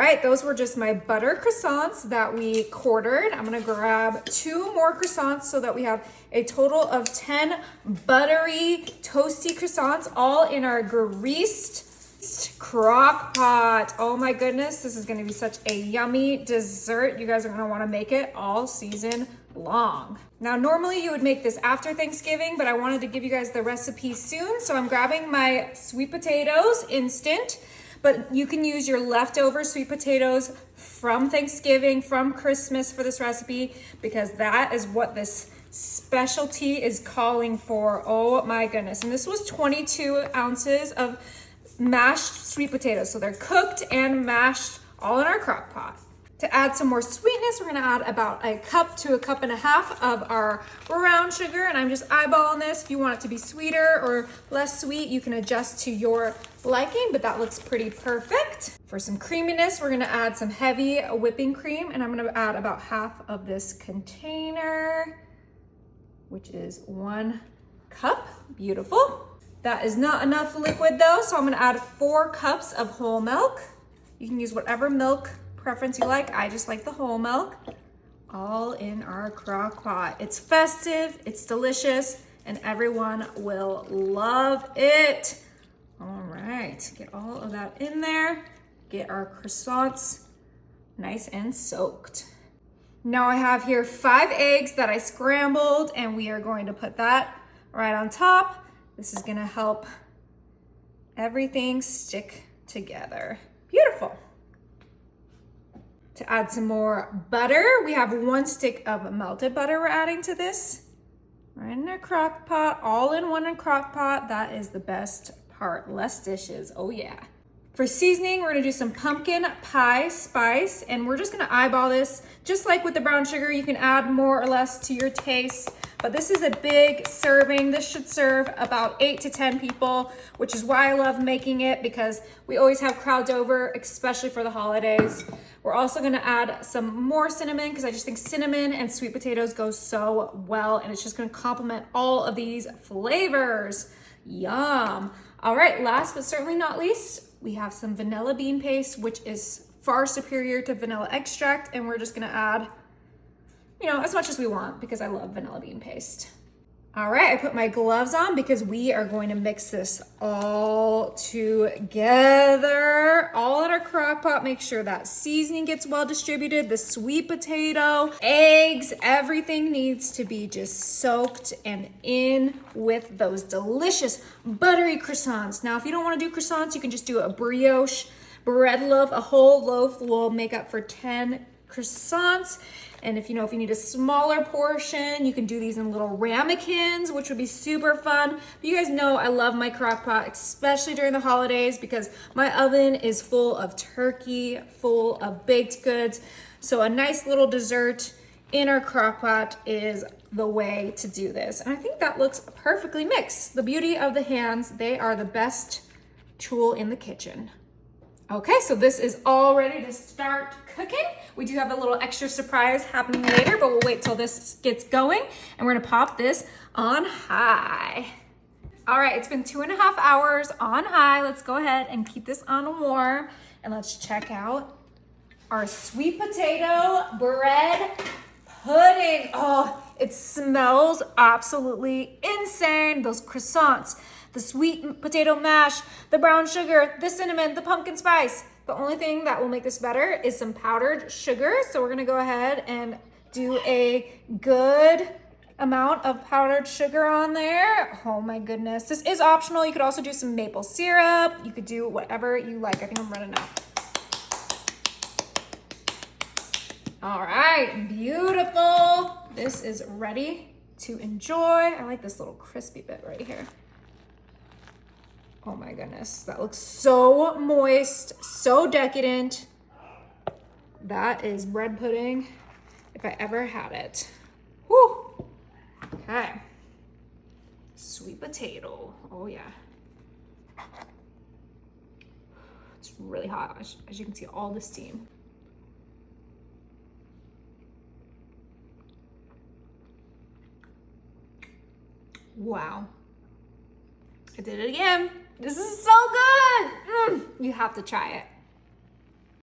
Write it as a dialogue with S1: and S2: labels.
S1: right, those were just my butter croissants that we quartered. I'm gonna grab 2 more croissants so that we have a total of 10 buttery, toasty croissants, all in our greased crock pot. Oh my goodness, this is gonna be such a yummy dessert. You guys are gonna wanna make it all season long. Now, normally you would make this after Thanksgiving, but I wanted to give you guys the recipe soon. So I'm grabbing my sweet potatoes instant, but you can use your leftover sweet potatoes from Thanksgiving, from Christmas for this recipe, because that is what this specialty is calling for. Oh my goodness. And this was 22 ounces of mashed sweet potatoes. So they're cooked and mashed all in our crock pot. To add some more sweetness, we're gonna add about a cup to a cup and a half of our brown sugar, and I'm just eyeballing this. If you want it to be sweeter or less sweet, you can adjust to your liking, but that looks pretty perfect. For some creaminess, we're gonna add some heavy whipping cream, and I'm gonna add about half of this container, which is 1 cup. Beautiful. That is not enough liquid though, so I'm gonna add 4 cups of whole milk. You can use whatever milk preference you like. I just like the whole milk. All in our crock pot. It's festive, it's delicious, and everyone will love it. All right, get all of that in there. Get our croissants nice and soaked. Now I have here 5 eggs that I scrambled, and we are going to put that right on top. This is gonna help everything stick together. Beautiful. To add some more butter, we have 1 stick of melted butter we're adding to this. Right in our crock pot, all in one crock pot. That is the best part, less dishes, oh yeah. For seasoning, we're gonna do some pumpkin pie spice, and we're just gonna eyeball this. Just like with the brown sugar, you can add more or less to your taste, but this is a big serving. This should serve about 8 to 10 people, which is why I love making it, because we always have crowds over, especially for the holidays. We're also gonna add some more cinnamon, because I just think cinnamon and sweet potatoes go so well, and it's just gonna complement all of these flavors. Yum. All right, last but certainly not least, we have some vanilla bean paste, which is far superior to vanilla extract, and we're just gonna add, as much as we want, because I love vanilla bean paste. All right, I put my gloves on because we are going to mix this all together, all in our crock pot. Make sure that seasoning gets well distributed, the sweet potato, eggs, everything needs to be just soaked and in with those delicious buttery croissants. Now, if you don't want to do croissants, you can just do a brioche bread loaf. A whole loaf will make up for 10 croissants. And if you need a smaller portion, you can do these in little ramekins, which would be super fun. But you guys know I love my crock pot, especially during the holidays, because my oven is full of turkey, full of baked goods. So a nice little dessert in our crock pot is the way to do this. And I think that looks perfectly mixed. The beauty of the hands, they are the best tool in the kitchen. Okay, so this is all ready to start cooking. We do have a little extra surprise happening later, but we'll wait till this gets going, and we're gonna pop this on high. All right, it's been 2.5 hours on high. Let's go ahead and keep this on warm, and let's check out our sweet potato bread pudding. Oh, it smells absolutely insane. Those croissants, the sweet potato mash, the brown sugar, the cinnamon, the pumpkin spice. The only thing that will make this better is some powdered sugar. So we're gonna go ahead and do a good amount of powdered sugar on there. Oh my goodness. This is optional. You could also do some maple syrup. You could do whatever you like. I think I'm running out. All right, beautiful. This is ready to enjoy. I like this little crispy bit right here. Oh my goodness, that looks so moist, so decadent. That is bread pudding if I ever had it. Whew. Okay. Sweet potato, oh yeah. It's really hot, as you can see, all the steam. Wow. I did it again. This is so good. You have to try it.